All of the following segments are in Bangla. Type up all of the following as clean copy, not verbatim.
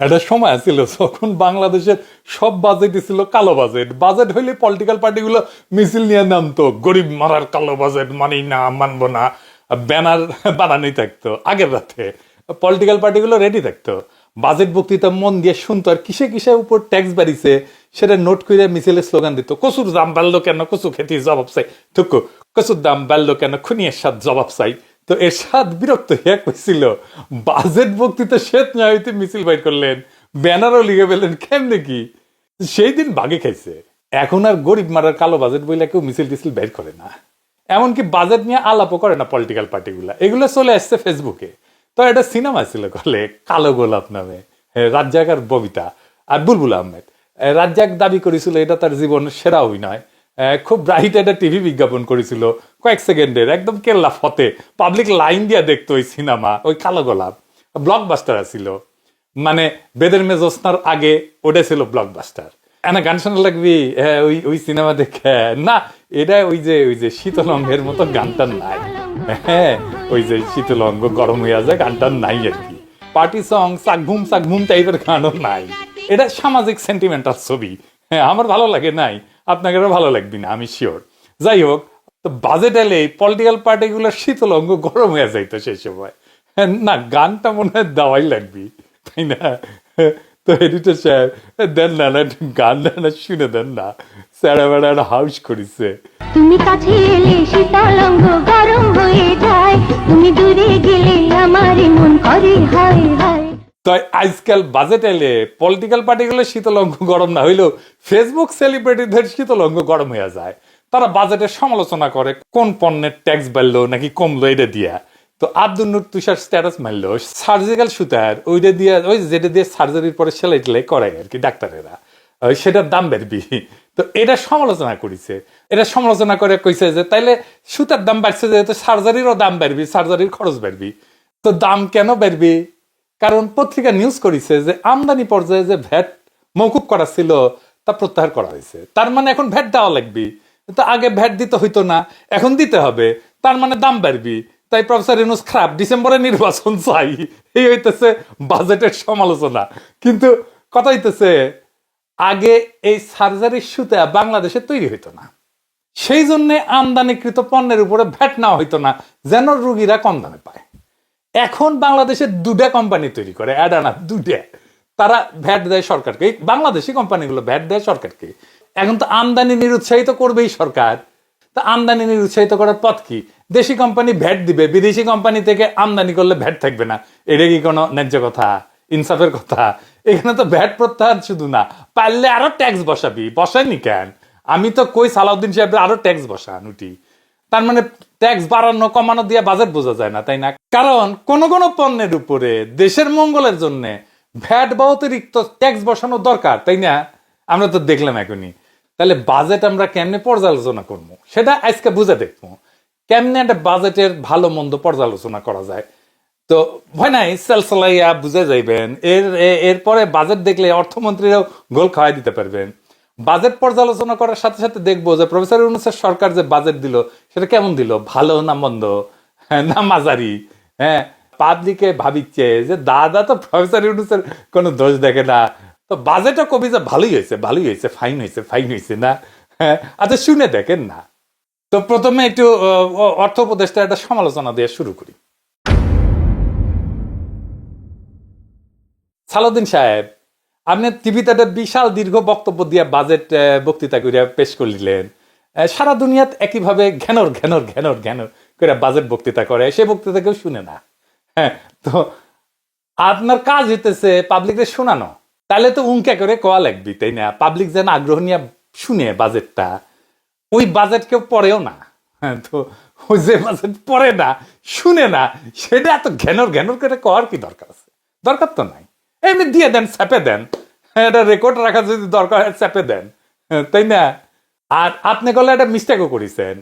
একটা সময় ছিল যখন বাংলাদেশের সব বাজেটই ছিল কালো বাজেট। বাজেট হইলে পলিটিক্যাল পার্টিগুলো মিছিল নিয়ে নামতো, গরিব মারার কালো বাজেট মানি না, মানবো না, ব্যানার বানানোই থাকতো। আগের রাতে পলিটিক্যাল পার্টিগুলো রেডি থাকতো, বাজেট বক্তৃতা মন দিয়ে শুনতো, আর কিসে কিসে উপর ট্যাক্স বাড়িছে সেটা নোট করে মিছিলের স্লোগান দিত। কচুর দাম বাড়লো কেন, কচু খেতে জবাব চাই, ঠুকু কচুর দাম বাড়লো কেন, খুনিয়ের সাথ জবাব চাই। তো এরশাদ বিরক্ত হয়ে কইছিল, বাজেট বক্তৃতা শেষ না হইতে মিছিল বাইর করলেন, ব্যানারও লিখে ফেললেন, কেমনে কি? সেই দিন বাগে খাইছে। এখন আর গরিব মারার কালো বাজেট বইলে কেউ মিছিল টিছিল বের করে না, এমনকি বাজেট নিয়ে আলাপও করে না পলিটিক্যাল পার্টিগুলা। এগুলো চলে আসছে ফেসবুকে। তো একটা সিনেমা ছিল বলে কালো গোলাপ নামে, রাজ্জাক আর ববিতা আর বুলবুল আহমেদ। রাজ্জাক দাবি করেছিল এটা তার জীবনের সেরা অভিনয়। খুব ব্রাইট একটা টিভি বিজ্ঞাপন করেছিল, কয়েক সেকেন্ডের, একদম কেল্লা ফতে, পাবলিক লাইন দিয়ে দেখতো ওই সিনেমা, ওই কালো গোলাপ। ব্লকবাস্টার ছিল, মানে বেদের মেজস্তার আগে ওটা ছিল ব্লকবাস্টার। এনা গান শোনা লাগবি, হ্যাঁ ওই ওই সিনেমা দেখে না, এটা ওই যে শীতলঙ্গের মতো গানটা নাই। হ্যাঁ ওই যে শীতলঙ্গ গরম হইয়া যায় গানটা নাই আর কি। পার্টি সং সাকভুম টাইপের গানও নাই। এটা সামাজিক সেন্টিমেন্টাল ছবি। হ্যাঁ আমার ভালো লাগে নাই, আপনাদেরও ভালো লাগবে না আমি শিওর। যাই হোক, তো বাজেট এলে পলিটিক্যাল পার্টিগুলোর শীতলঙ্গ গরম হয়ে যাইতো সেই সময়। না গানটা মনে হয় দেওয়াই লাগবে, তাই না? তো এডিটর সাহেব দেন না না গান না শুনে দেন না, স্যারা বেড়া একটা হাউস করেছে। তুমি কাছে এলে শীতলঙ্গ গরম হয়ে যায়, তুমি দূরে গেলে আমার মন করে হায় হায়। তো আজকাল বাজেট এলে পলিটিক্যাল পার্টিগুলো শীতলঙ্গ গরম না হইলেও ফেসবুক সেলিব্রিটিদের শীতলঙ্গ গরম হয়ে যায়। তারা বাজেটের সমালোচনা করে, কোন পণ্যের ট্যাক্স বাড়লো নাকি কমলো এটা দিয়া। তো আব্দুল নূর তুষার স্ট্যাটাস মারলো সার্জিক্যাল সুতার ওইটা দিয়ে, ওই যেটা দিয়ে সার্জারির পরে সেলাই টেলাই করে আর কি ডাক্তারেরা, সেটার দাম বাড়বি। তো এটা সমালোচনা করেছে। এটা সমালোচনা করে কইছে যে তাইলে সুতার দাম বাড়ছে যেহেতু সার্জারিরও দাম বাড়বি, সার্জারির খরচ বাড়বি। তো দাম কেন বাড়বি? কারণ পত্রিকা নিউজ করেছে যে আমদানি পর্যায়ে যে ভ্যাট মৌকুব করা ছিল তা প্রত্যাহার করা হয়েছে। তার মানে এখন ভ্যাট দেওয়া লাগবে। তো আগে ভ্যাট দিতে হইতো না, এখন দিতে হবে, তার মানে দাম বাড়বি। তাই প্রফেসর ইউনূস খারাপ, ডিসেম্বরে নির্বাচন চাই, এই হইতেছে বাজেটের সমালোচনা। কিন্তু কথা হইতেছে আগে এই সার্জারির সুতা বাংলাদেশে তৈরি হইতো না, সেই জন্য আমদানিকৃত পণ্যের উপরে ভ্যাট নেওয়া হইতো না, যেন রুগীরা কম দামে পায়। এখন বাংলাদেশের দুটা কোম্পানি তৈরি করে, অ্যাডানা দুটা, তারা ভ্যাট দেয় সরকারকে, বাংলাদেশি কোম্পানিগুলো ভ্যাট দেয় সরকারকে। এখন তো আমদানি নিরুৎসাহিত করবেই সরকার। তা আমদানি নিরুৎসাহিত করার পথ কি? দেশি কোম্পানি ভ্যাট দিবে, বিদেশি কোম্পানি থেকে আমদানি করলে ভ্যাট থাকবে না। এটা কি কোনো ন্যায্য কথা, ইনসাফের কথা? এখানে তো ভ্যাট প্রত্যাহার শুধু না, পারলে আরো ট্যাক্স বসাবি, বসায়নি কেন? আমি তো কই সালাউদ্দিন সাহেবের আরো ট্যাক্স বসান উঠি। তার মানে ট্যাক্স বাড়ানো কমানো দিয়ে বাজেট বোঝা যায় না, তাই না? কারণ কোন কোন পণ্যের উপরে দেশের মঙ্গলের জন্য ভ্যাট বা অতিরিক্ত ট্যাক্স বসানো দরকার, তাই না? আমরা তো দেখলাম এখনই। তাহলে বাজেট আমরা কেমনে পর্যালোচনা করবো সেটা আজকে বুঝে দেখবো, কেমনে একটা বাজেটের ভালো মন্দ পর্যালোচনা করা যায়। তো ভয় নাই, সেলসলাইয়া বুঝে যাইবেন। এরপরে বাজেট দেখলে অর্থমন্ত্রীরাও গোল খাওয়াই দিতে পারবেন। বাজেট পর্যালোচনা করার সাথে সাথে দেখবো যে প্রফেসর ইউনূসের সরকার যে বাজেট দিল সেটা কেমন দিল, ভালো না মন্দ, হ্যাঁ না মাঝারি। হ্যাঁ পাবলিকে ভাবিচ্ছে যে দাদা তো প্রফেসর ইউনূসের কোনো দোষ দেখে না, তো বাজেটও কবি যে ভালোই হয়েছে, ভালোই হয়েছে, ফাইন হয়েছে, ফাইন হয়েছে না। হ্যাঁ আচ্ছা শুনে দেখেন না। তো প্রথমে একটু অর্থ উপদেষ্টা একটা সমালোচনা দিয়ে শুরু করি। সালাউদ্দিন সাহেব, আপনি টিভিতে একটা বিশাল দীর্ঘ বক্তব্য দিয়ে বাজেট বক্তৃতা করে পেশ করলেন। সারা দুনিয়াত একইভাবে ঘ্যানর ঘ্যানর ঘ্যানর ঘ্যানর করে বাজেট বক্তৃতা করে, সে বক্তৃতা কেউ শুনে না। হ্যাঁ তো আপনার কাজ হইতেছে পাবলিকের শোনানো, তাহলে তো উঙ্কা করে কোয়া লাগবি, তাই না? পাবলিক যেন আগ্রহ নিয়ে শুনে বাজেটটা। ওই বাজেট কেউ পড়েও না। হ্যাঁ তো ওই যে বাজেট পড়ে না, শুনে না, সেটা এত ঘ্যানর ঘ্যানর করে কোয়ার কি দরকার আছে? দরকার তো নাই, এমনি দিয়ে দেন, চাপে দেন। এটা রেকর্ড রাখা যদি দরকার হয় চাপে দেন, তাই না? আর আপনি গলে একটা মিস্টেকও করেছেন,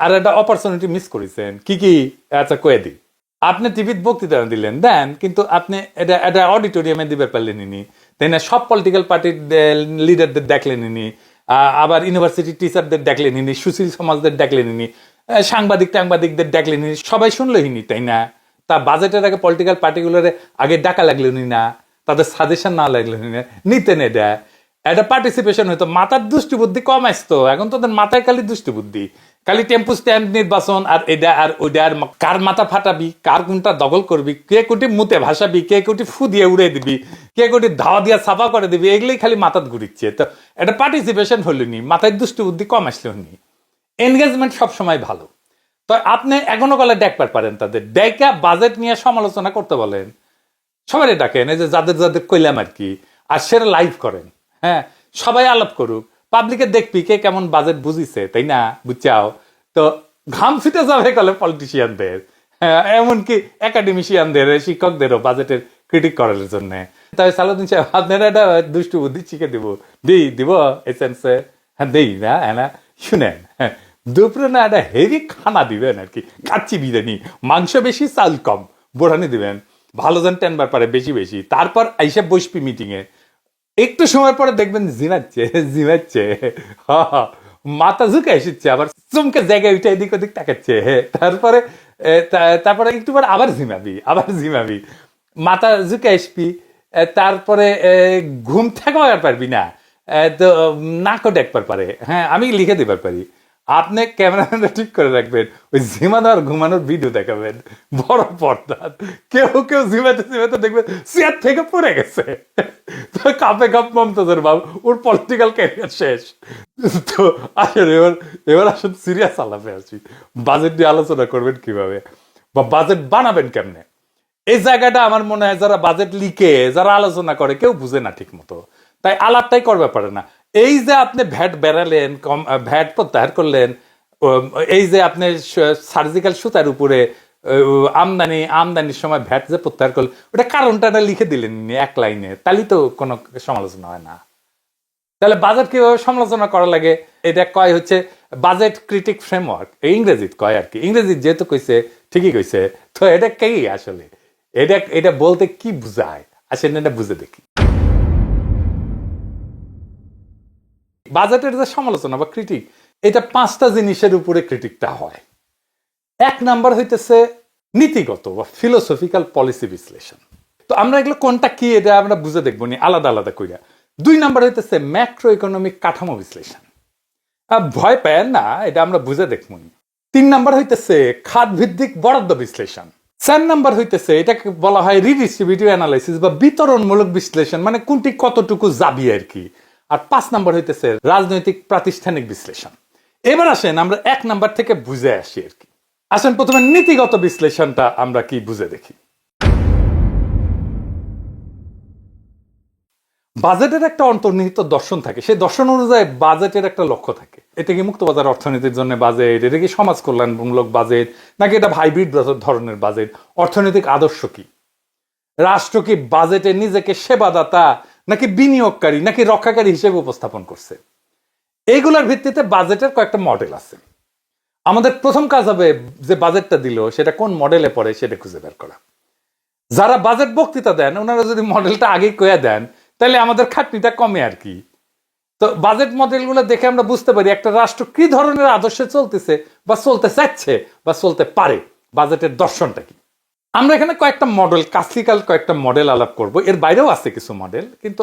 আর একটা অপরচুনিটি মিস করেছেন। কি কি? আচ্ছা কয়ে দিই। আপনি টিভির বক্তৃতা দিলেন দেন, কিন্তু আপনি এটা এটা অডিটোরিয়ামে দিবে পারলেনি, তাই না? সব পলিটিক্যাল পার্টির লিডারদের দেখলেনি, আবার ইউনিভার্সিটি টিচারদের দেখলেনি, সুশীল সমাজদের দেখলেনি, সাংবাদিকদের দেখলেনি, সবাই শুনলেনি, তাই না? তা বাজেটের আগে পলিটিক্যাল পার্টিগুলোর আগে ডাকা লাগলেনি না? তাদের সাজেশন না লাগলে নিতেন এটা পার্টিসিপেশন হইতো, মাথার দুষ্টি বুদ্ধি কম আসতো। এখন তোদের মাথায় খালি দুষ্টি বুদ্ধি, খালি টেম্পু স্ট্যান্ড নির্বাচন আর এটা আর ওইটা, আর কার মাথা ফাটাবি, কার কোনটা দখল করবি, কে কোটি মুতে ভাসাবি, কে কোটি ফু দিয়ে উড়ে দিবি, কে কোটি ধাওয়া দিয়ে ছাপা করে দিবি, এগুলোই খালি মাথাত ঘুরিচ্ছে। তো এটা পার্টিসিপেশন হলিনি, মাথায় দুষ্টি বুদ্ধি কম আসলেও নি। এনগেজমেন্ট সবসময় ভালো। তো আপনি এখনো কলে দেখবার পারেন, তাদের ডেকা বাজেট নিয়ে সমালোচনা করতে বলেন, সবাই ডাকেন, এই যে যাদের যাদের কইলাম আর কি, আর সেটা লাইভ করেন। হ্যাঁ, সবাই আলাপ করুক, পাবলিকে দেখবি কে কেমন বাজেট বুঝিছে, তাই না? বুঝছাও তো ঘাম ফিটে যাবে কলে পলিটিশিয়ানদের, হ্যাঁ, এমনকি একাডেমিশিয়ানদের, শিক্ষকদেরও বাজেটের ক্রিটিক করার জন্য। তাই সালাউদ্দিন সাহেব, আপনারা একটা দুষ্টু বুদ্ধি শিখে দিব এসেন্সে। হ্যাঁ, দেই না, হ্যাঁ না, শুনেন, হ্যাঁ, দুপুরে না একটা হেভি খানা দিবেন আর কি, কাচ্চি বিরিয়ানি, মাংস বেশি চাল কম, বোড়ানি দিবেন, ভালো যেন টেনবার পারে বেশি বেশি। তারপর আইসা বসবি মিটিং এ, একটু সময় পরে দেখবেন জিমাচ্ছে, মাথা ঝুঁকে এসেছে, আবার চমকে জায়গায় উঠে এদিক ওদিক তাকাচ্ছে। তারপরে একটু পরে আবার ঝিমাবি, মাথা ঝুঁকে আসবি। তারপরে ঘুম থাকবার পারবি না, তো নাকও দেখবার পারে। হ্যাঁ, আমি লিখে দিবার পারি। আপনি ক্যামেরাম্যানটা ঠিক করে রাখবেন, ওই ঝিমানো আর ঘুমানোর ভিডিও দেখাবেন বড় পর্দা। কেউ ঝিমাতে দেখবেন চেয়ার থেকে পড়ে গেছে, তো কাপে কাপ মমতাজের বাবু, ওর পলিটিক্যাল ক্যারিয়ার শেষ। তো আসলে এবার আসুন সিরিয়াস আলাপে আসি, বাজেট নিয়ে আলোচনা করবেন কিভাবে বা বাজেট বানাবেন কেমনে। এই জায়গাটা আমার মনে হয় যারা বাজেট লিখে, যারা আলোচনা করে, কেউ বুঝে না ঠিক মতো, তাই আলাপটাই করবে পারে না। এই যে আপনি ভ্যাট বেড়ালেন, ভ্যাট প্রত্যাহার করলেন, এই যে আপনি সার্জিক্যাল সুতার উপরে আমদানির সময় ভ্যাট যে প্রত্যাহার করলেন, ওটা কারণটা লিখে দিলেন এক লাইনে, তাহলে তো কোনো সমালোচনা হয় না। তাহলে বাজেট কিভাবে সমালোচনা করা লাগে, এটা কয় হচ্ছে বাজেট ক্রিটিক ফ্রেমওয়ার্ক, ইংরেজিত কয় আর কি। ইংরেজিত যেহেতু কইছে ঠিকই কইছে, তো এটা কে আসলে এটা বলতে কি বুঝায়, আসলে এটা বুঝে দেখি। বাজেটের যে সমালোচনা বা ক্রিটিক, এটা 5টা জিনিসের উপরে ক্রিটিকটা হয়। 1 নাম্বার হইতেছে নীতিগত বা ফিলোসফিক্যাল পলিসি বিশ্লেষণ। তো আমরা এগুলো কোনটা কি এটা আমরা বুঝে দেখবো নি আলাদা আলাদা কইরা। 2 নাম্বার হইতেছে ম্যাক্রো ইকোনমিক কাঠামো বিশ্লেষণ, ভয় পায় না, এটা আমরা বুঝে দেখবো নি। 3 নাম্বার হইতেছে খাত ভিত্তিক বরাদ্দ বিশ্লেষণ। 4 নাম্বার হইতেছে এটাকে বলা হয় রিডিস্ট্রিবিউটিভ অ্যানালাইসিস বা বিতরণমূলক বিশ্লেষণ, মানে কোনটি কতটুকু যাবি আর কি। আর 5 নাম্বার হইতেছে রাজনৈতিক প্রাতিষ্ঠানিক বিশ্লেষণ। এবার আসেন আমরা 1 নাম্বার থেকে বুঝে আসি আর কি। আসেন প্রথমে নীতিগত বিশ্লেষণটা আমরা কি বুঝে দেখি। বাজেটের একটা অন্তর্নিহিত দর্শন থাকে, সেই দর্শন অনুযায়ী বাজেটের একটা লক্ষ্য থাকে। এটা কি মুক্তবাজার অর্থনীতির জন্য বাজেট, এটা কি সমাজ কল্যাণমূলক বাজেট, নাকি এটা হাইব্রিড ধরনের বাজেট, অর্থনৈতিক আদর্শ কি, রাষ্ট্র কি বাজেটে নিজেকে সেবাদাতা নাকি বিনিয়োগকারী নাকি রক্ষাকারী হিসেবে উপস্থাপন করছে। এইগুলোর ভিত্তিতে বাজেটের কয়েকটা মডেল আছে। আমাদের প্রথম কাজ হবে যে বাজেটটা দিল সেটা কোন মডেলে পড়ে সেটা খুঁজে বের করা। যারা বাজেট বক্তৃতা দেন ওনারা যদি মডেলটা আগেই কয়ে দেন তাহলে আমাদের খাটনিটা কমে আর কি। তো বাজেট মডেলগুলো দেখে আমরা বুঝতে পারি একটা রাষ্ট্র কি ধরনের আদর্শে চলতেছে বা চলতে চাচ্ছে বা চলতে পারে, বাজেটের দর্শনটা কি। আমরা এখানে কয়েকটা মডেল, ক্লাসিক্যাল কয়েকটা মডেল আলাপ করব, এর বাইরেও আছে কিছু মডেল, কিন্তু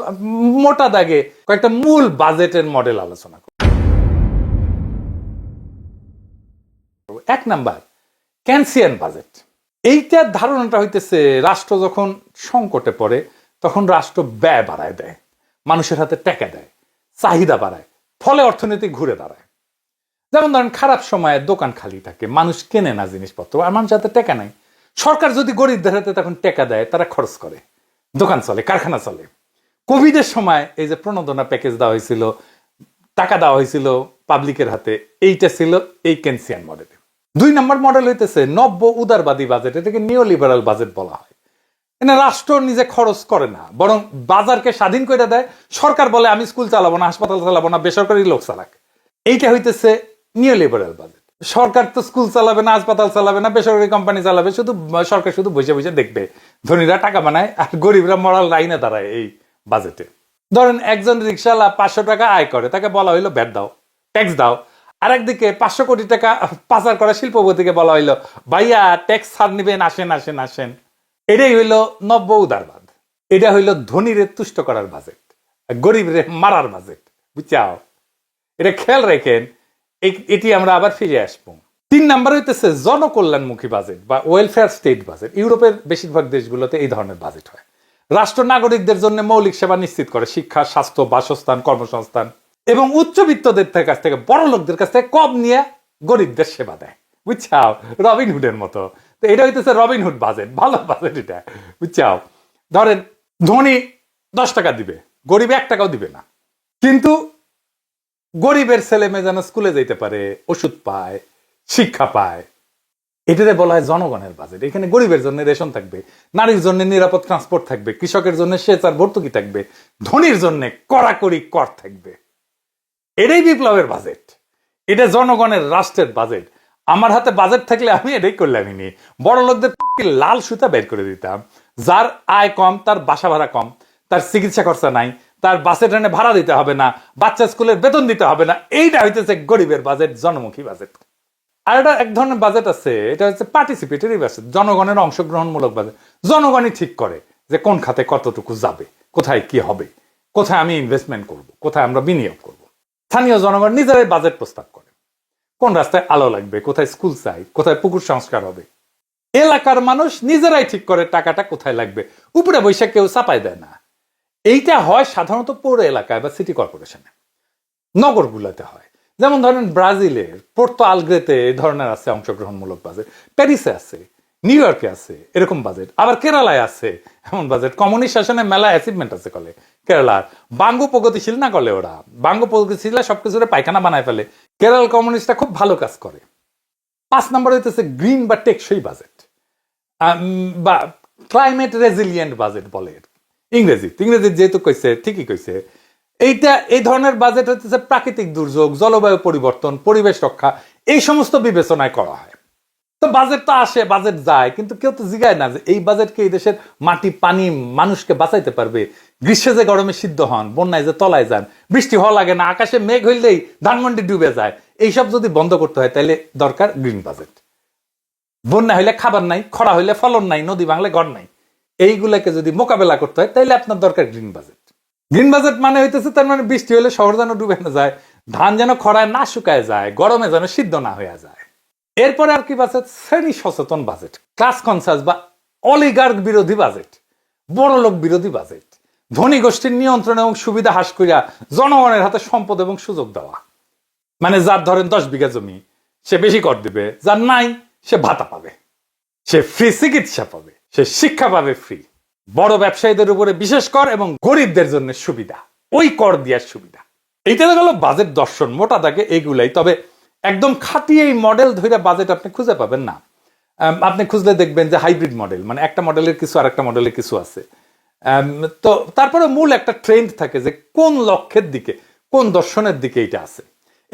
মোটা দাগে কয়েকটা মূল বাজেটের মডেল আলোচনা করব। 1 নাম্বার কেনসিয়ান বাজেট। এইটার ধারণাটা হইতেছে রাষ্ট্র যখন সংকটে পড়ে তখন রাষ্ট্র ব্যয় বাড়ায় দেয়, মানুষের হাতে টাকা দেয়, চাহিদা বাড়ায়, ফলে অর্থনীতি ঘুরে দাঁড়ায়। যেমন ধরেন খারাপ সময়ে দোকান খালি থাকে, মানুষ কেনে না জিনিসপত্র, আর মানুষের হাতে টাকা নাই। সরকার যদি গরিবদের হাতে তখন টাকা দেয়, তারা খরচ করে, দোকান চলে, কারখানা চলে। কোভিডের সময় এই যে প্রণোদনা প্যাকেজ দেওয়া হয়েছিল, টাকা দেওয়া হয়েছিল পাবলিকের হাতে, এইটা ছিল এই কেনসিয়ান মডেল। 2 নম্বর মডেল হইতেছে নব্য উদারবাদী বাজেট, এটাকে নিও লিবারাল বাজেট বলা হয়। এখানে রাষ্ট্র নিজে খরচ করে না, বরং বাজারকে স্বাধীন করে দেয়। সরকার বলে আমি স্কুল চালাবো না, হাসপাতাল চালাবো না, বেসরকারি লোক চালাক। এইটা হইতেছে নিও লিবারাল বাজেট। সরকার তো স্কুল চালাবে না, হাসপাতাল চালাবে না, বেসরকারি কোম্পানি চালাবে, শুধু সরকার শুধু বসে বসে দেখবে, ধনীরা টাকা বানায় আর গরিবরা মরাল লাইনে দাঁড়ায়। এই বাজেটে ধরেন একজন রিক্সাওয়ালা 500 টাকা আয় করে, তাকে বলা হইলো ভ্যাট দাও, ট্যাক্স দাও। আর একদিকে 500 কোটি টাকা পাচার করা শিল্পপতিকে বলা হইলো ভাইয়া ট্যাক্স ছাড় নিবেন, আসেন আসেন আসেন। এটাই হইলো নব্য উদারবাদ। এটা হইল ধনীরে তুষ্ট করার বাজেট, গরিবরে মারার বাজেট, বুঝছাও? এটা খেয়াল রাখেন, এটি আমরা আবার ফিরে আসবো। 3 নাম্বার হইতেছে জনকল্যাণমুখী বাজেট বা ওয়েলফেয়ার স্টেট বাজেট। ইউরোপের বেশিরভাগ দেশগুলোতে এই ধরনের বাজেট হয়। রাষ্ট্র নাগরিকদের জন্য মৌলিক সেবা নিশ্চিত করে, শিক্ষা, স্বাস্থ্য, বাসস্থান, কর্মসংস্থান, এবং উচ্চবিত্তদের কাছ থেকে, বড় লোকদের কাছ থেকে কম নিয়ে গরিবদের সেবা দেয়, বুঝছাও? রবিনহুডের মতো। তো এটা হইতেছে রবিনহুড বাজেট, ভালো বাজেট এটা, বুঝছাও? ধরেন ধনী 10 টাকা দিবে, গরিব 1 টাকাও দিবে না, কিন্তু গরিবের ছেলে মেয়ে যেন স্কুলে যেতে পারে, ওষুধ পায়, শিক্ষা পায়। এটাতে বলা হয় জনগণের বাজেট। এখানে গরিবের জন্য রেশন থাকবে, নারীর জন্য নিরাপদ ট্রান্সপোর্ট থাকবে, কৃষকের জন্য সেচ আর ভর্তুকি থাকবে, ধনীর জন্য কড়াকড়ি কর থাকবে। এটাই বিপ্লবের বাজেট, এটা জনগণের রাষ্ট্রের বাজেট। আমার হাতে বাজেট থাকলে আমি এটাই করলামই নি। বড় লোকদের লাল সুতা বের করে দিতাম। যার আয় কম, তার বাসা ভাড়া কম, তার চিকিৎসা খরচা নাই, তার বাসে ট্রেনে ভাড়া দিতে হবে না, বাচ্চা স্কুলের বেতন দিতে হবে না। এইটা হইতেছে গরিবের বাজেট, জনমুখী বাজেট। আর এটা এক ধরনের বাজেট আছে, এটা হচ্ছে পার্টিসিপেটরি বাজেট, জনগণের অংশগ্রহণমূলক বাজেট। জনগণই ঠিক করে যে কোন খাতে কতটুকু যাবে, কোথায় কি হবে, কোথায় আমি ইনভেস্টমেন্ট করব, কোথায় আমরা বিনিয়োগ করব। স্থানীয় জনগণ নিজেরাই বাজেট প্রস্তাব করে, কোন রাস্তায় আলো লাগবে, কোথায় স্কুল চাই, কোথায় পুকুর সংস্কার হবে। এলাকার মানুষ নিজেরাই ঠিক করে টাকাটা কোথায় লাগবে, উপরে বৈশাখ কেউ চাপাই দেয় না। এইটা হয় সাধারণত পৌর এলাকায় বা সিটি কর্পোরেশনে, নগরগুলোতে হয়। যেমন ধরেন ব্রাজিলের পোর্তো আলগ্রেতে এই ধরনের আছে অংশগ্রহণমূলক বাজেট, প্যারিসে আছে, নিউ ইয়র্কে আছে এরকম বাজেট, আবার কেরালায় আছে এমন বাজেট। কমিউনিস্ট শাসনে মেলা অ্যাচিভমেন্ট আছে কলে কেরালার। বাঙ্গু প্রগতিশীল না করলে ওরা, বাঙ্গু প্রগতিশীল সবকিছু পায়খানা বানায় ফেলে, কেরাল কমিউনিস্টটা খুব ভালো কাজ করে। 5 নম্বর হইতেছে গ্রিন বা টেকসই বাজেট, বা ক্লাইমেট রেজিলিয়েন্ট বাজেট বলে ইংরেজি যেহেতু কইছে ঠিকই কইছে। এইটা এই ধরনের বাজেট হচ্ছে প্রাকৃতিক দুর্যোগ, জলবায়ু পরিবর্তন, পরিবেশ রক্ষা, এই সমস্ত বিবেচনায় করা হয়। তো বাজেট তো আসে, বাজেট যায়, কিন্তু কেউ তো জিগায় না যে এই বাজেটকে এই দেশের মাটি, পানি, মানুষকে বাঁচাইতে পারবে। গ্রীষ্মে যে গরমে সিদ্ধ হন, বন্যায় যে তলায় যান, বৃষ্টি হওয়া লাগে না, আকাশে মেঘ হইলেই ধানমন্ডি ডুবে যায়, এইসব যদি বন্ধ করতে হয় তাহলে দরকার গ্রিন বাজেট। বন্যা হইলে খাবার নাই, খরা হইলে ফলন নাই, নদী ভাঙলে ঘর নাই, এইগুলাকে যদি মোকাবেলা করতে হয় তাহলে আপনার দরকার গ্রিন বাজেট। গ্রিন বাজেট মানে হইতেছে তার মানে বৃষ্টি হলে শহর যেন ডুবে না যায়, ধান যেন খরায় না শুকায় যায়, গরমে যেন সিদ্ধ না হয়ে যায়। এরপরে আর কি বাজেট? শ্রেণী সচেতন বাজেট, ক্লাস কনসাস বা অলিগার্ক বিরোধী বাজেট, বড় লোক বিরোধী বাজেট। ধনী গোষ্ঠীর নিয়ন্ত্রণ এবং সুবিধা হ্রাস করিয়া জনগণের হাতে সম্পদ এবং সুযোগ দেওয়া। মানে যার ধরেন 10 বিঘা জমি, সে বেশি কর দিবে, যার নাই সে ভাতা পাবে, সে ফ্রি চিকিৎসা পাবে, সে শিক্ষা পাবে ফ্রি। বড় ব্যবসায়ীদের উপরে বিশেষ কর এবং গরিবদের জন্য সুবিধা, ওই কর দেওয়ার সুবিধা। এইটা গেল বাজেট দর্শন, মোটা দাগে এইগুলাই। তবে একদম খাঁটি এই মডেল ধরে বাজেট আপনি খুঁজে পাবেন না। আপনি খুঁজলে দেখবেন যে হাইব্রিড মডেল, মানে একটা মডেলের কিছু আর একটা মডেলের কিছু আছে। তো তারপরে মূল একটা ট্রেন্ড থাকে যে কোন লক্ষ্যের দিকে, কোন দর্শনের দিকে এটা আছে।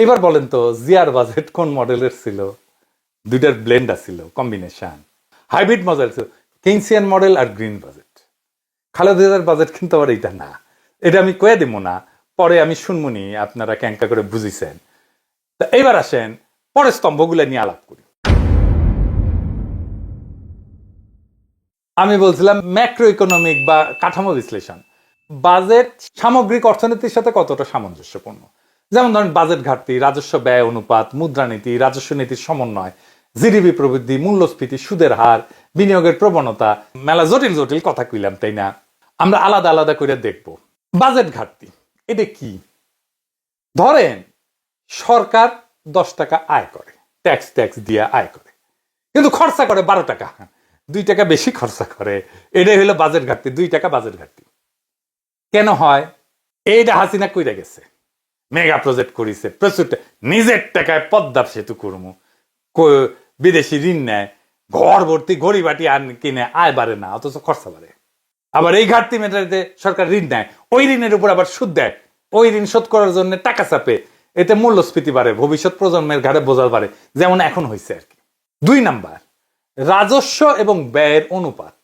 এবার বলেন তো জিয়ার বাজেট কোন মডেলের ছিল? দুইটার ব্লেন্ড আছিল, কম্বিনেশন, হাইব্রিড মডেল ছিল, কেইনসিয়ান মডেল আর গ্রিন বাজেট। খালেদার বাজেট কিন্তু আবার এটা না, এটা আমি কয়ে দিব না, পরে আমি শুনবনি আপনারা ক্যাঙ্কা করে বুঝিছেন। তা এবার আসেন পরের স্তম্ভগুলো নিয়ে আলাপ করি। আমি বলছিলাম ম্যাক্রো ইকোনমিক বা কাঠামো বিশ্লেষণ। বাজেট সামগ্রিক অর্থনীতির সাথে কতটা সামঞ্জস্যপূর্ণ। যেমন ধরেন বাজেট ঘাটতি, রাজস্ব ব্যয় অনুপাত, মুদ্রানীতি, রাজস্ব নীতির সমন্বয়, জিডিপি প্রবৃদ্ধি, মূল্যস্ফীতি, সুদের হার, বিনিয়োগের প্রবণতা, মেলা জটিল জটিল কথা কইলাম, তাই না? আমরা আলাদা আলাদা করে দেখব। বাজেট ঘাটতি এটা কি? ধরেন সরকার 10 টাকা আয় করে, ট্যাক্স দিয়ে আয় করে, কিন্তু খরচা করে 12 টাকা, 2 টাকা বেশি খরচা করে। এটাই হলো বাজেট ঘাটতি, 2 টাকা বাজেট ঘাটতি। কেন হয়? এইটা হাসিনা কইরা গেছে, মেগা প্রজেক্ট করিছে, প্রচুর নিজের টাকায় পদ্মা সেতু করবো, বিদেশি ঋণ নেয়, ঘর ভর্তি ঘড়ি বাটি আন কিনে, আয় বাড়ে না, অথচ খরচা বাড়ে। আবার এই ঘাটতি মেটাতে সরকার ঋণ নেয়, ওই ঋণের উপর আবার সুদ দেয়, ওই ঋণ শোধ করার জন্য টাকা চাপে, এতে মূল্যস্ফীতি বাড়ে, ভবিষ্যৎ প্রজন্মের ঘাড়ে বোঝা বাড়ে, যেমন এখন হয়েছে আর কি। 2 নাম্বার, রাজস্ব এবং ব্যয়ের অনুপাত।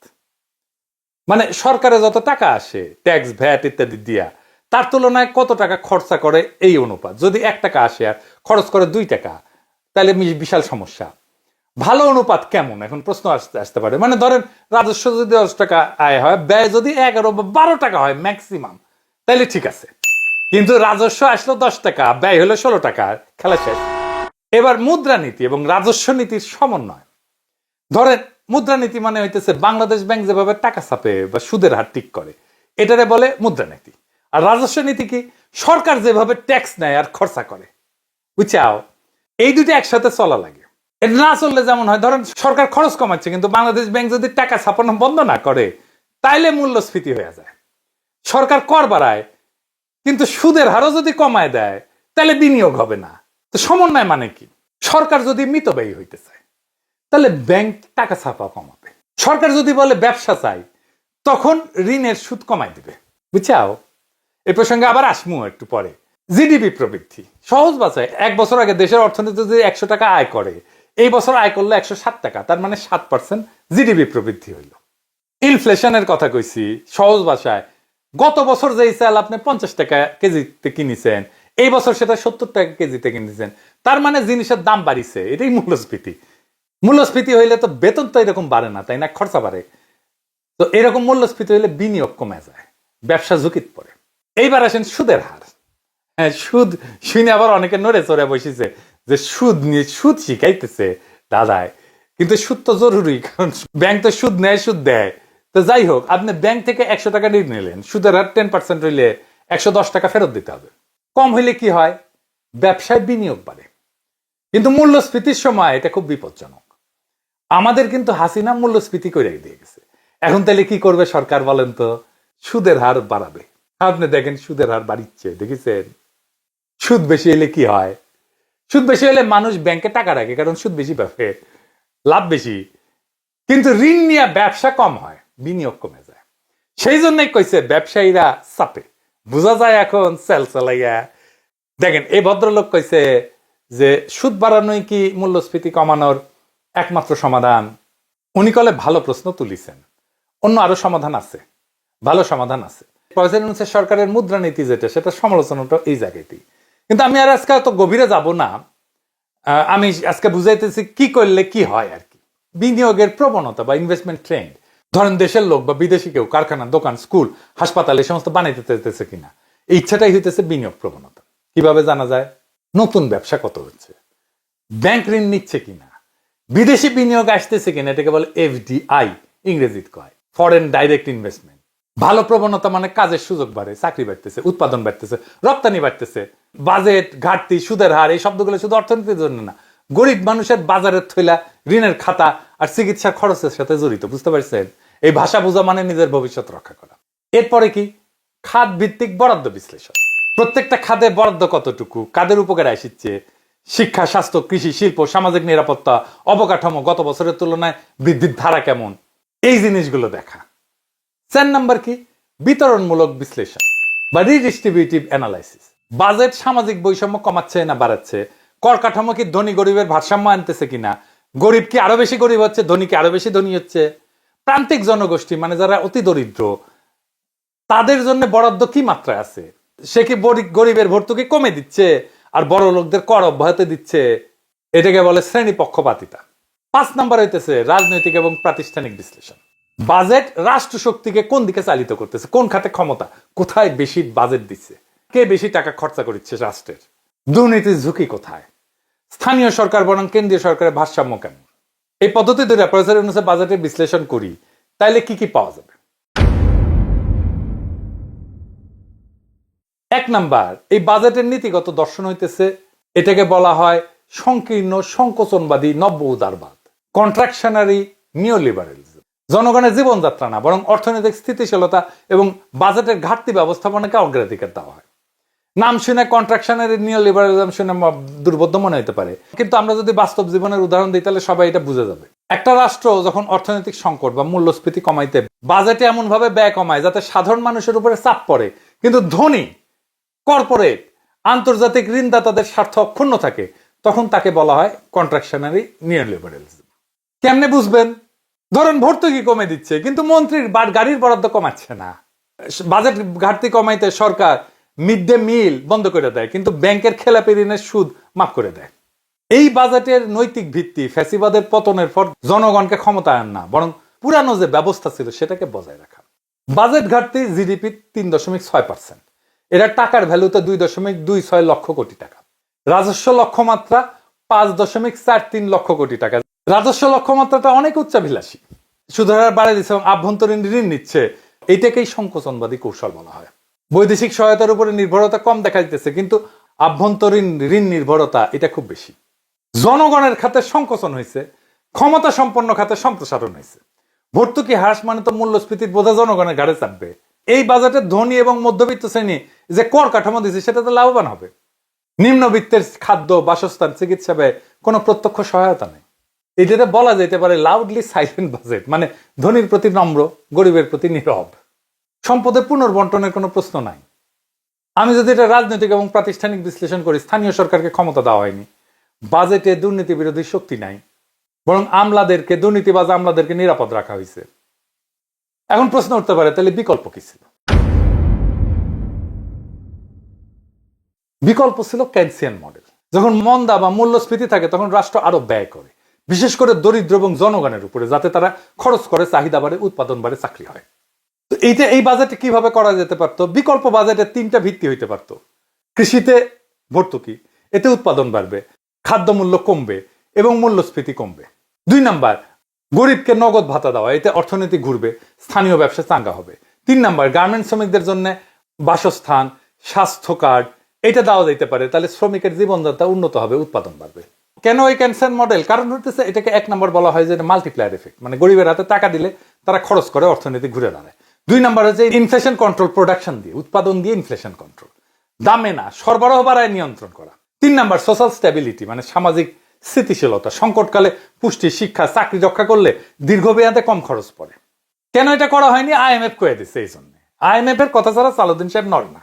মানে সরকারে যত টাকা আসে ট্যাক্স, ভ্যাট ইত্যাদি দিয়া, তার তুলনায় কত টাকা খরচা করে এই অনুপাত। যদি 1 টাকা আসে আর খরচ করে 2 টাকা, তাহলে বিশাল সমস্যা। ভালো অনুপাত কেমন, এখন প্রশ্ন আসতে পারে। মানে ধরেন রাজস্ব যদি 10 টাকা আয় হয়, ব্যয় যদি 11 বা 12 টাকা হয় ম্যাক্সিমাম, তাইলে ঠিক আছে। কিন্তু রাজস্ব আসলো 10 টাকা, ব্যয় হলো 16 টাকা, খেলা শেষ। এবার মুদ্রানীতি এবং রাজস্ব নীতির সমন্বয়। ধরেন মুদ্রানীতি মানে হইতেছে বাংলাদেশ ব্যাংক যেভাবে টাকা ছাপে বা সুদের হার ঠিক করে, এটারে বলে মুদ্রানীতি। আর রাজস্ব নীতি কি? সরকার যেভাবে ট্যাক্স নেয় আর খরচা করে, বুঝছাও? এই দুটো একসাথে চলা লাগে। এটা না চললে যেমন হয়, ধরেন সরকার খরচ কমাচ্ছে কিন্তু বাংলাদেশ ব্যাংক যদি টাকা ছাপানো বন্ধ না করে, তাইলে মূল্যস্ফীতি হয়ে যায়। সরকার কর বাড়ায় কিন্তু সুদের হারও যদি কমায় দেয়, তাহলে বিনিয়োগ হবে না। তো সমন্বয় মানে কি? সরকার যদি মিতব্যয়ী হইতে চায়, তাহলে ব্যাংক টাকা ছাপা কমাবে। সরকার যদি বলে ব্যবসা চাই, তখন ঋণের সুদ কমাই দিবে, বুঝছাও? এই প্রসঙ্গে আবার আসমু একটু পরে। জিডিপি প্রবৃদ্ধি সহজ বাঁচায়। 1 বছর আগে দেশের অর্থনীতি যদি 100 টাকা আয় করে, এই বছর আয় করলো 107 টাকা, তার মানে 7% জিডিপি প্রবৃদ্ধি হইল। ইনফ্লেশনের কথা কইছি সহজ ভাষায়। গত বছর যেই চাল আপনি 50 টাকা কেজিতে কিনেছেন, এই বছর সেটা 70 টাকা কেজিতে কিনেছেন, তার মানে জিনিসের দাম বাড়িছে। এটাই মূল্যস্ফীতি। মূল্যস্ফীতি হইলে তো বেতন তো এরকম বাড়ে না, তাই না? খরচা বাড়ে। তো এরকম মূল্যস্ফীতি হইলে বিনিয়োগ কমে যায়, ব্যবসা ঝুঁকিতে পড়ে। এইবার আসেন সুদের হার। হ্যাঁ, সুদ শুনে আবার অনেকে নড়ে চড়ে বসেছে যে সুদ নিয়ে, সুদ শিখাইতেছে দাদায়। কিন্তু সুদ তো জরুরি, কারণ ব্যাংক তো সুদ নেয়, সুদ দেয়। তো যাই হোক, আপনি ব্যাংক থেকে 100 টাকা ঋণ নিলেন, সুদের হার 10% হইলে 110 টাকা ফেরত দিতে হবে। কম হইলে কি হয়? ব্যবসায় বিনিয়োগ বাড়ে। কিন্তু মূল্যস্ফীতির সময় এটা খুব বিপজ্জনক। আমাদের কিন্তু হাসিনা মূল্যস্ফীতি করে দিয়ে গেছে। এখন তাহলে কি করবে সরকার বলেন তো? সুদের হার বাড়াবে। আপনি দেখেন সুদের হার বাড়িচ্ছে, দেখেছেন? সুদ বেশি হলে কি হয়? সুদ বেশি হলে মানুষ ব্যাংকে টাকা রাখে, কারণ সুদ বেশি পাবে, লাভ বেশি। কিন্তু ঋণ নিয়ে ব্যবসা কম হয়, বিনিয়োগ কমে যায়। সেই জন্যই কইছে ব্যবসায়ীরা চাপে। বোঝা যায় এখন সেল চালাইয়া। দেখেন, এই ভদ্রলোক কইছে যে সুদ বাড়ানোই কি মূল্যস্ফীতি কমানোর একমাত্র সমাধান? উনি কলে ভালো প্রশ্ন তুলিছেন। অন্য আরো সমাধান আছে, ভালো সমাধান আছে। সরকারের মুদ্রানীতি যেটা, সেটা সমালোচনাটা এই জায়গাতেই। কিন্তু আমি আর আজকে এত গভীরে যাব না। আমি আজকে বুঝাইতেছি কি করলে কি হয় আর কি। বিনিয়োগের প্রবণতা বা ইনভেস্টমেন্ট ট্রেন্ড। ধরেন দেশের লোক বা বিদেশি কেউ কারখানা, দোকান, স্কুল, হাসপাতাল এই সমস্ত বানাইতে চাইতেছে কিনা, এই ইচ্ছাটাই হইতেছে বিনিয়োগ প্রবণতা। কিভাবে জানা যায়? নতুন ব্যবসা কত হচ্ছে, ব্যাংক ঋণ নিচ্ছে কিনা, বিদেশি বিনিয়োগ আসতেছে কিনা, এটাকে বলে এফডিআই ইংরেজিতে কয়, ফরেন ডাইরেক্ট ইনভেস্টমেন্ট। ভালো প্রবণতা মানে কাজের সুযোগ বাড়ে, চাকরি বাড়তেছে, উৎপাদন বাড়তেছে, রপ্তানি বাড়তেছে। বাজেট, ঘাটতি, সুদের হার, এই শব্দগুলো শুধু অর্থনীতির জন্য না, গরিব মানুষের বাজারের থইলা, ঋণের খাতা আর চিকিৎসার খরচের সাথে জড়িত। বুঝতে পারছেন? এই ভাষা বোঝা মানে নিজের ভবিষ্যৎ রক্ষা করা। এরপরে কি? খাত ভিত্তিক বরাদ্দ বিশ্লেষণ। প্রত্যেকটা খাতে বরাদ্দ কতটুকু, কাদের উপকারে আসছে, শিক্ষা, স্বাস্থ্য, কৃষি, শিল্প, সামাজিক নিরাপত্তা, অবকাঠামো গত বছরের তুলনায় বৃদ্ধির ধারা কেমন, এই জিনিসগুলো দেখা। 4 নাম্বার কি? বিতরণমূলক বিশ্লেষণ বা রিডিস্ট্রিবিউটিভ অ্যানালাইসিস। বাজেট সামাজিক বৈষম্য কমাচ্ছে না বাড়াচ্ছে? কর কাঠামো কি ধনী গরিবের ভারসাম্য আনতেছে কিনা? গরিব কি আরো বেশি গরিব হচ্ছে, ধনী কি আরো বেশি ধনী হচ্ছে? প্রান্তিক জনগোষ্ঠী মানে যারা অতি দরিদ্র, তাদের জন্য বরাদ্দ কি মাত্রায় আছে? সে কি গরিবের ভর্তুকি কমে দিচ্ছে আর বড় লোকদের কর অব্যাহতি দিচ্ছে? এটাকে বলে শ্রেণী পক্ষপাতিতা। 5 নাম্বার হইতেছে রাজনৈতিক এবং প্রাতিষ্ঠানিক বিশ্লেষণ। বাজেট রাষ্ট্র শক্তিকে কোন দিকে চালিত করতেছে, কোন খাতে ক্ষমতা, কোথায় বেশি বাজেট দিচ্ছে, কে বেশি টাকা খরচা করছে রাষ্ট্রের, দুর্নীতির ঝুঁকি কোথায়, স্থানীয় সরকার বনাম কেন্দ্রীয় সরকারের ভারসাম্য কেমন। এই পদ্ধতি ধরে প্রফেসর ইউনূসের বাজেটের বিশ্লেষণ করি, তাইলে কি কি পাওয়া যাবে? 1 নাম্বার, এই বাজেটের নীতিগত দর্শন হইতেছে, এটাকে বলা হয় সংকীর্ণ সংকোচনবাদী নব্য উদারবাদ, কন্ট্রাকশনারি নিওলিবারালিজম। জনগণের জীবনযাত্রা না, বরং অর্থনৈতিক স্থিতিশীলতা এবং বাজেটের ঘাটতি ব্যবস্থাপনাকে অগ্রাধিকার দেওয়া হয়। নাম শুনে কন্ট্রাকশনারি নিওলিবারালিজম শুনে দুর্বোধ্য মনে হতে পারে, কিন্তু আমরা যদি বাস্তব জীবনের উদাহরণ দিই তাহলে সবাই এটা বুঝে যাবে। একটা রাষ্ট্র যখন অর্থনৈতিক সংকট বা মূল্যস্ফীতি কমাইতে বাজেটে এমন ভাবে ব্যয় কমায় যাতে সাধারণ মানুষের উপরে চাপ পড়ে, কিন্তু ধনী, কর্পোরেট, আন্তর্জাতিক ঋণদাতাদের স্বার্থ অক্ষুণ্ণ থাকে, তখন তাকে বলা হয় কন্ট্রাকশনারি নিওলিবারালিজম। কেমনে বুঝবেন? ধরেন ভর্তুকি কমে দিচ্ছে কিন্তু মন্ত্রীর গাড়ির বরাদ্দ কমাচ্ছে না। বাজেট ঘাটতি কমাইতে সরকার মিড ডে মিল বন্ধ করে দেয় কিন্তু ব্যাংকের খেলাপি ঋণের সুদ মাফ করে দেয়। এই বাজেটের নৈতিক ভিত্তি ফ্যাসিবাদের পতনের পর জনগণকে ক্ষমতায়ন না, বরং পুরানো যে ব্যবস্থা ছিল সেটাকে বজায় রাখা। বাজেট ঘাটতি জিডিপি 3.6%, এরা টাকার ভ্যালুতে 2.26 লক্ষ কোটি টাকা। রাজস্ব লক্ষ্যমাত্রা 5.43 লক্ষ কোটি টাকা। রাজস্ব লক্ষ্যমাত্রাটা অনেক উচ্চাভিলাষী, সুদের হার বাড়িয়ে দিচ্ছে এবং আভ্যন্তরীণ ঋণ নিচ্ছে। এইটাকেই সংকোচনবাদী কৌশল বলা হয়। বৈদেশিক সহায়তার উপরে নির্ভরতা কম দেখা দিতেছে, কিন্তু আভ্যন্তরীণ ঋণ নির্ভরতা এটা খুব বেশি। জনগণের খাতে সংকোচন হয়েছে, ক্ষমতা সম্পন্ন খাতে সম্প্রসারণ হয়েছে। ভর্তুকি হ্রাস মানে তো মূল্যস্ফীতির বোঝা জনগণের ঘাড়ে চাপবে। এই বাজেটে ধনী এবং মধ্যবিত্ত শ্রেণী যে কর কাঠামো দিচ্ছে সেটাতে লাভবান হবে। নিম্নবিত্তের খাদ্য, বাসস্থান, চিকিৎসা ব্যয় কোনো প্রত্যক্ষ সহায়তা নেই। এটাতে বলা যেতে পারে লাউডলি সাইলেন্ট বাজেট, মানে ধনীর প্রতি নম্র, গরিবের প্রতি নীরব। সম্পদের পুনর্বন্টনের কোনো প্রশ্ন নাই। আমি যদি এটা রাজনৈতিক এবং প্রাতিষ্ঠানিক বিশ্লেষণ করি, স্থানীয় সরকারকে ক্ষমতা দেওয়া হয়নি, বাজেটে দুর্নীতি বিরোধী শক্তি নাই, বরং আমলাদেরকে, দুর্নীতিবাজ আমলাদেরকে নিরাপদ রাখা হয়েছে। এখন প্রশ্ন উঠতে পারে, তাহলে বিকল্প কি ছিল? বিকল্প ছিল কেনসিয়ান মডেল। যখন মন্দা বা মূল্যস্ফীতি থাকে তখন রাষ্ট্র আরো ব্যয় করে, বিশেষ করে দরিদ্র এবং জনগণের উপরে, যাতে তারা খরচ করে, চাহিদা বাড়ে, উৎপাদন বাড়ে, চাকরি হয়। তো এই বাজেটে কিভাবে করা যেতে পারতো? বিকল্প বাজেটে 3টা ভিত্তি হইতে পারতো। কৃষিতে ভর্তুকি, এতে উৎপাদন বাড়বে, খাদ্য মূল্য কমবে এবং মূল্যস্ফীতি কমবে। 2 নাম্বার, গরিবকে নগদ ভাতা দেওয়া, এতে অর্থনীতি ঘুরবে, স্থানীয় ব্যবসা চাঙ্গা হবে। 3 নাম্বার, গার্মেন্ট শ্রমিকদের জন্য বাসস্থান, স্বাস্থ্য কার্ড, এটা দেওয়া যেতে পারে, তাহলে শ্রমিকের জীবনযাত্রা উন্নত হবে, উৎপাদন বাড়বে। কেন এই ক্যান্সার মডেল? কারণ হচ্ছে এটাকে 1 নাম্বার বলা হয় যে মাল্টিপ্লায়ার এফেক্ট, মানে গরিবের হাতে টাকা দিলে তারা খরচ করে, অর্থনীতি ঘুরে দাঁড়ায়। 2 নাম্বার হচ্ছে ইনফ্লেশন কন্ট্রোল, প্রোডাকশন দিয়ে, উৎপাদন দিয়ে ইনফ্লেশন কন্ট্রোল, দামে না, সরবরাহ বাড়ায় নিয়ন্ত্রণ করা। 3 নাম্বার সোশ্যাল স্ট্যাবিলিটি, মানে সামাজিক স্থিতিশীলতা, সংকটকালে পুষ্টি, শিক্ষা, চাকরি রক্ষা করলে দীর্ঘমেয়াদে কম খরচ পড়ে। কেন এটা করা হয়নি? IMF কয়ে দিচ্ছে। এই জন্য IMF এর কথা ছাড়া সালাউদ্দিন সাহেব নড়ে না।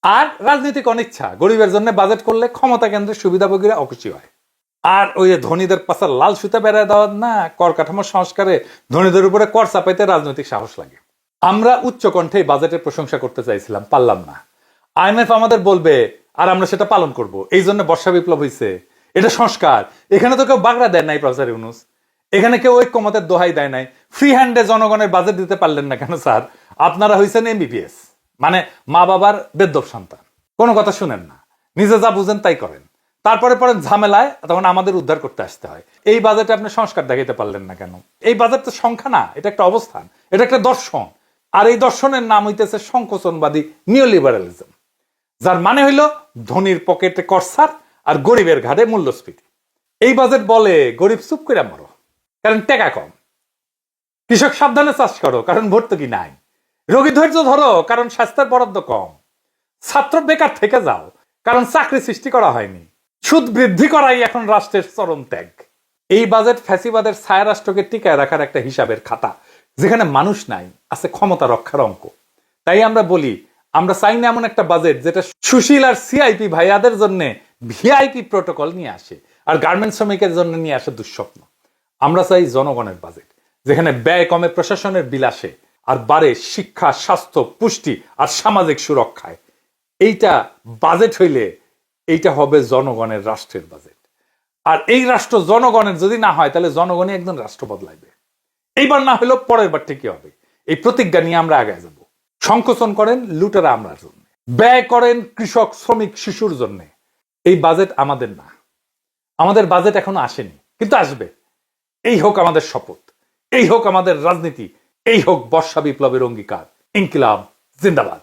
আর রাজনৈতিক অনিচ্ছা, গরিবের জন্য বাজেট করলে ক্ষমতা কেন্দ্রের সুবিধাভোগীরা অখুশি হয়। আর ওই ধনীদের পাশে লাল সুতা বেড়ায় দেওয়ার না, কর কাঠামো সংস্কারে ধনীদের উপরে কর চাপাইতে রাজনৈতিক সাহস লাগে। আমরা উচ্চ কণ্ঠে বাজেটের প্রশংসা করতে চাইছিলাম, পারলাম না। IMF আমাদের বলবে আর আমরা সেটা পালন করব। এই জন্য বর্ষা বিপ্লব হয়েছে, এটা সংস্কার। এখানে তো কেউ বাগড়া দেয় নাই প্রফেসর ইউনূস, এখানে কেউ ঐক্যমতের দোহাই দেয় নাই। ফ্রি হ্যান্ডে জনগণের বাজেট দিতে পারলেন না কেন স্যার? আপনারা হয়েছেন MBBS, মানে মা বাবার বেদ্যপ সন্তান, কোনো কথা শুনেন না, নিজে যা বুঝেন তাই করেন, তারপরে পড়েন ঝামেলায়, তখন আমাদের উদ্ধার করতে আসতে হয়। এই বাজেটে আপনি সংস্কার দেখাইতে পারলেন না কেন? এই বাজেট তো সংখ্যা না, এটা একটা অবস্থান, এটা একটা দর্শন। আর এই দর্শনের নাম হইতেছে সংকোচনবাদী নিওলিবারালিজম, যার মানে হইল ধনীর পকেটে করসার আর গরিবের ঘাড়ে মূল্যস্ফীতি। এই বাজেট বলে গরিব চুপ করে মরো, কারণ টাকা কম। কৃষক সাবধানে চাষ করো, কারণ ভর্তুকি নাই। রোগী ধৈর্য ধরো, কারণ স্বাস্থ্যের বরাদ্দ কম। ছাত্র বেকার থেকে যাও, কারণ চাকরি সৃষ্টি করা হয়নি। সুদ বৃদ্ধি করাই এখন রাষ্ট্রের চরম ত্যাগ। এই বাজেট ফ্যাসিবাদের ছায়া রাষ্ট্রকে টিকায় রাখার একটা হিসাবের খাতা, যেখানে মানুষ নাই, আছে ক্ষমতা রক্ষার অঙ্ক। তাই আমরা বলি, আমরা চাই না এমন একটা বাজেট যেটা সুশীল আর CIP ভাইয়াদের জন্য VIP প্রোটোকল নিয়ে আসে, আর গার্মেন্ট শ্রমিকের জন্য নিয়ে আসে দুঃস্বপ্ন। আমরা চাই জনগণের বাজেট, যেখানে ব্যয় কমে প্রশাসনের বিলাসে, আর বাড়ে শিক্ষা, স্বাস্থ্য, পুষ্টি আর সামাজিক সুরক্ষায়। এইটা বাজেট হইলে এইটা হবে জনগণের রাষ্ট্রের বাজেট। আর এই রাষ্ট্র জনগণের যদি না হয়, তাহলে জনগণই একজন রাষ্ট্র বদলাইবে। এইবার না হলেও পরের বার ঠিকই হবে। এই প্রতিজ্ঞা নিয়ে আমরা আগে যাব। সংকোচন করেন লুটেরা আমরার জন্য, ব্যয় করেন কৃষক, শ্রমিক, শিশুর জন্য। এই বাজেট আমাদের না, আমাদের বাজেট এখনো আসেনি, কিন্তু আসবে। এই হোক আমাদের শপথ, এই হোক আমাদের রাজনীতি, এই হোক বর্ষা বিপ্লবের অঙ্গীকার। ইনকিলাব জিন্দাবাদ।